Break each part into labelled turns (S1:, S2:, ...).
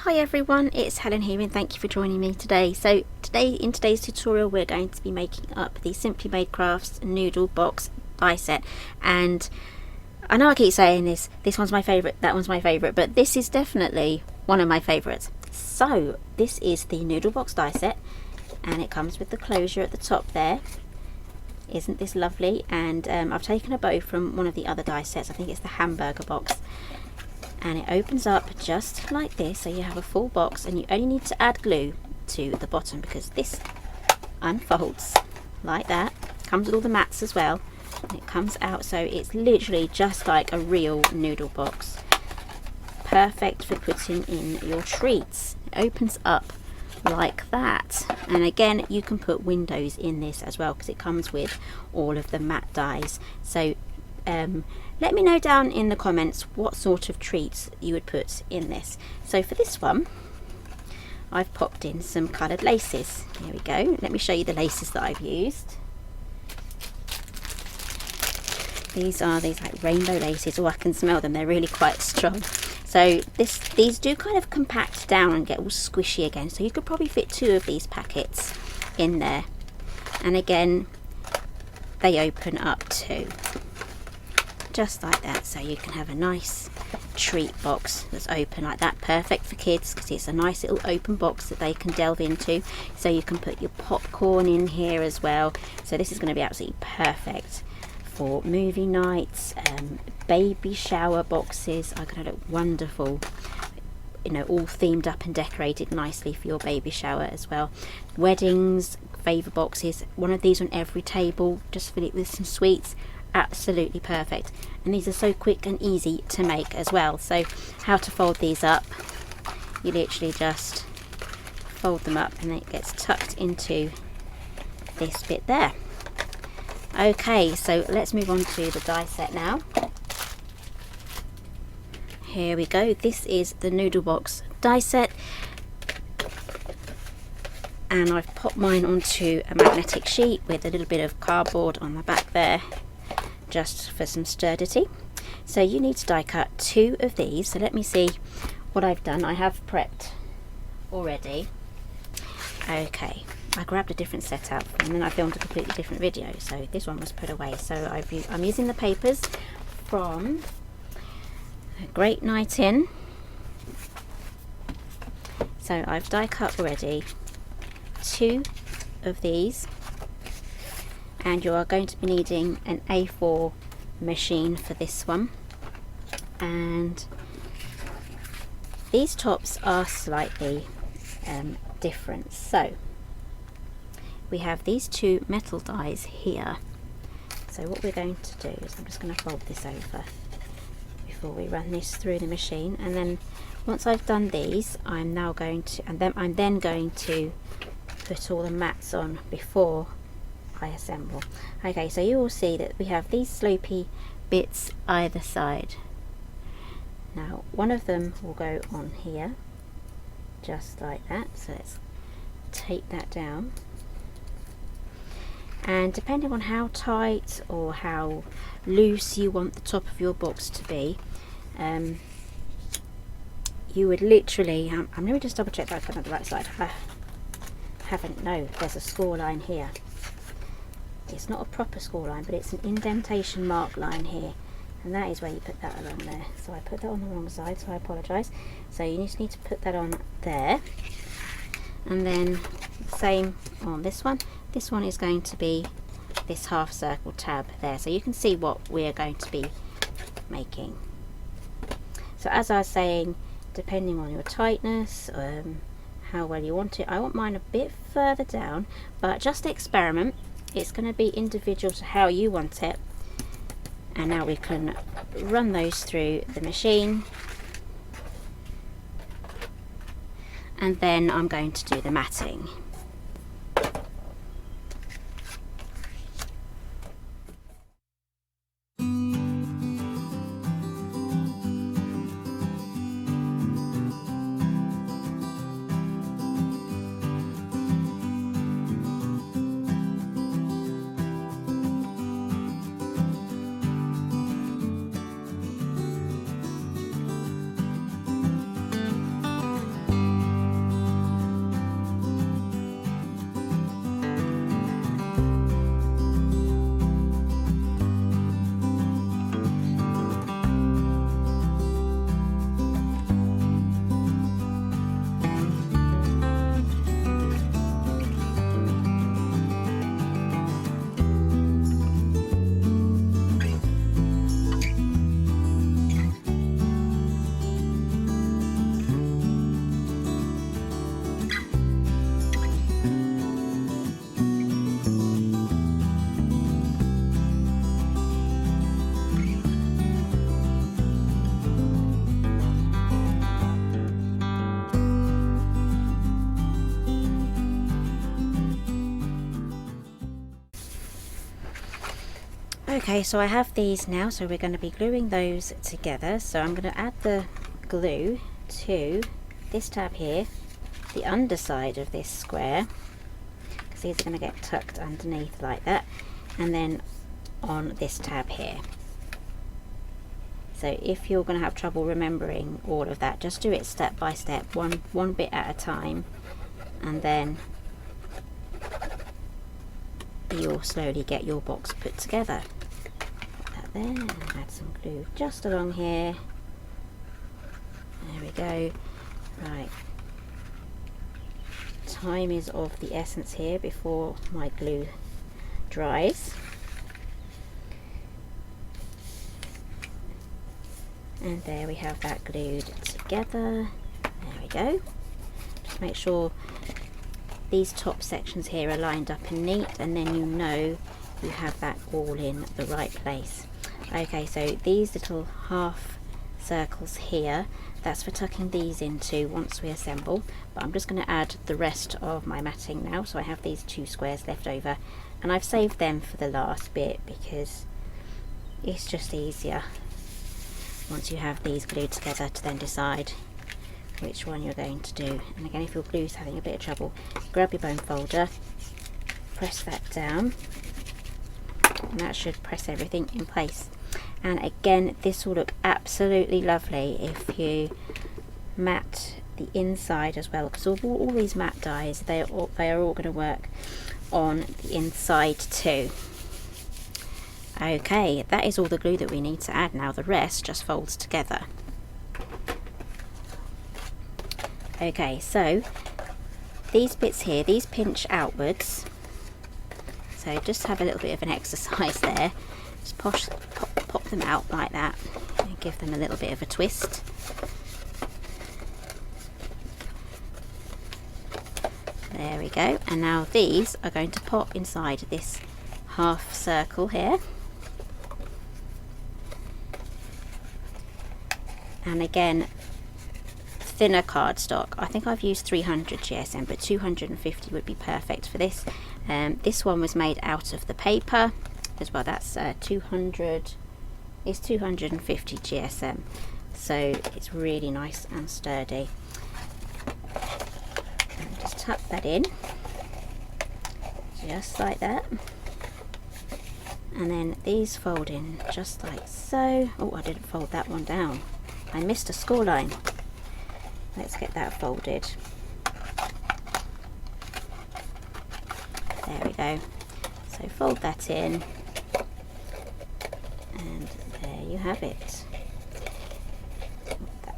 S1: Hi everyone, it's Helen here and thank you for joining me today. So in today's tutorial we're going to be making up the Simply Made Crafts Noodle Box die set, and I know I keep saying this one's my favourite, that one's my favourite, but this is definitely one of my favourites. So this is the Noodle Box die set and it comes with the closure at the top there. Isn't this lovely? And I've taken a bow from one of the other die sets, I think it's the hamburger box. And it opens up just like this, so you have a full box and you only need to add glue to the bottom because this unfolds like that. Comes with all the mats as well, and it comes out, so it's literally just like a real noodle box. Perfect for putting in your treats. It opens up like that, and again you can put windows in this as well because it comes with all of the matte dies. So let me know down in the comments what sort of treats you would put in this. So for this one I've popped in some coloured laces. Here we go. Let me show you the laces that I've used. These are these like rainbow laces. Oh, I can smell them, they're really quite strong. So these do kind of compact down and get all squishy again, so you could probably fit 2 of these packets in there. And again they open up too, just like that, so you can have a nice treat box that's open like that. Perfect for kids because it's a nice little open box that they can delve into, so you can put your popcorn in here as well. So this is going to be absolutely perfect for movie nights, baby shower boxes are going to look wonderful, you know, all themed up and decorated nicely for your baby shower as well. Weddings, favour boxes, one of these on every table, just fill it with some sweets. Absolutely perfect, and these are so quick and easy to make as well. So how to fold these up, you literally just fold them up and it gets tucked into this bit there. Okay, so let's move on to the die set now. Here we go, this is the Noodle Box die set, and I've popped mine onto a magnetic sheet with a little bit of cardboard on the back there, just for some sturdity. So you need to die cut 2 of these. So let me see what I've done. I have prepped already. Okay, I grabbed a different setup and then I filmed a completely different video, so this one was put away. So I'm using the papers from A Great Night In. So I've die cut already 2 of these, and you are going to be needing an A4 machine for this one. And these tops are slightly different. So we have these 2 metal dies here. So what we're going to do is I'm just going to fold this over before we run this through the machine, and then once I've done these I'm then going to put all the mats on before I assemble. Okay, so you will see that we have these slopey bits either side. Now one of them will go on here just like that, so let's take that down, and depending on how tight or how loose you want the top of your box to be, you would literally let me just double check that I've got on the right side. I haven't, no, there's a score line here. It's not a proper score line, but it's an indentation mark line here, and that is where you put that along there. So I put that on the wrong side, so I apologise. So you just need to put that on there, and then same on this one. This one is going to be this half circle tab there, so you can see what we are going to be making. So as I was saying, depending on your tightness, how well you want it, I want mine a bit further down, but just experiment. It's going to be individual to how you want it. And now we can run those through the machine, and then I'm going to do the matting. Okay, so I have these now, so we're going to be gluing those together. So I'm going to add the glue to this tab here, the underside of this square, because these are going to get tucked underneath like that, and then on this tab here. So if you're going to have trouble remembering all of that, just do it step by step, one bit at a time, and then you'll slowly get your box put together. Put that there, and add some glue just along here. There we go. Right. Time is of the essence here before my glue dries. And there we have that glued together. There we go. Just make sure these top sections here are lined up and neat, and then you know you have that all in the right place. Okay, so these little half circles here, that's for tucking these into once we assemble, but I'm just going to add the rest of my matting now. So I have these 2 squares left over, and I've saved them for the last bit because it's just easier once you have these glued together to then decide which one you're going to do. And again, if your glue's having a bit of trouble, grab your bone folder, press that down, and that should press everything in place. And again, this will look absolutely lovely if you mat the inside as well, because all these matte dies, they are all going to work on the inside too. Okay, that is all the glue that we need to add now. The rest just folds together. Okay, so these bits here, these pinch outwards. So just have a little bit of an exercise there. Just pop them out like that and give them a little bit of a twist. There we go. And now these are going to pop inside this half circle here. And again, thinner cardstock. I think I've used 300 GSM, but 250 would be perfect for this. This one was made out of the paper as well. That's 200. It's 250 GSM, so it's really nice and sturdy. And just tuck that in, just like that. And then these fold in just like so. Oh, I didn't fold that one down. I missed a score line. Let's get that folded. There we go. So fold that in, and there you have it.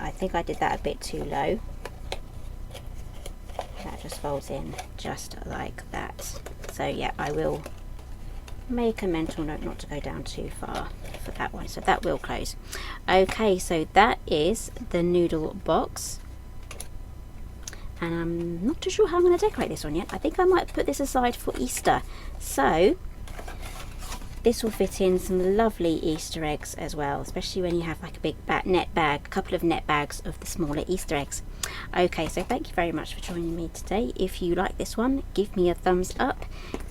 S1: I think I did that a bit too low. That just folds in just like that. So yeah, I will make a mental note not to go down too far for that one, so that will close. Okay, so that is the Noodle box, and I'm not too sure how I'm going to decorate this one yet. I think I might put this aside for Easter, so this will fit in some lovely Easter eggs as well, especially when you have like a big net bag, a couple of net bags of the smaller Easter eggs. Okay, so thank you very much for joining me today. If you like this one, give me a thumbs up.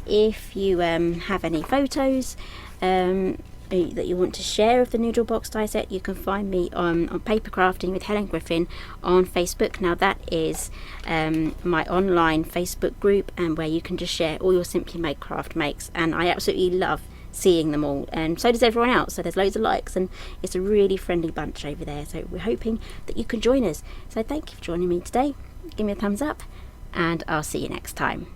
S1: If you have any photos that you want to share of the Noodle box die set, you can find me on Paper Crafting with Helen Griffin on Facebook. Now that is my online Facebook group, and where you can just share all your Simply Made craft makes, and I absolutely love seeing them all, and so does everyone else. So there's loads of likes, and it's a really friendly bunch over there, so we're hoping that you can join us. So thank you for joining me today. Give me a thumbs up, and I'll see you next time.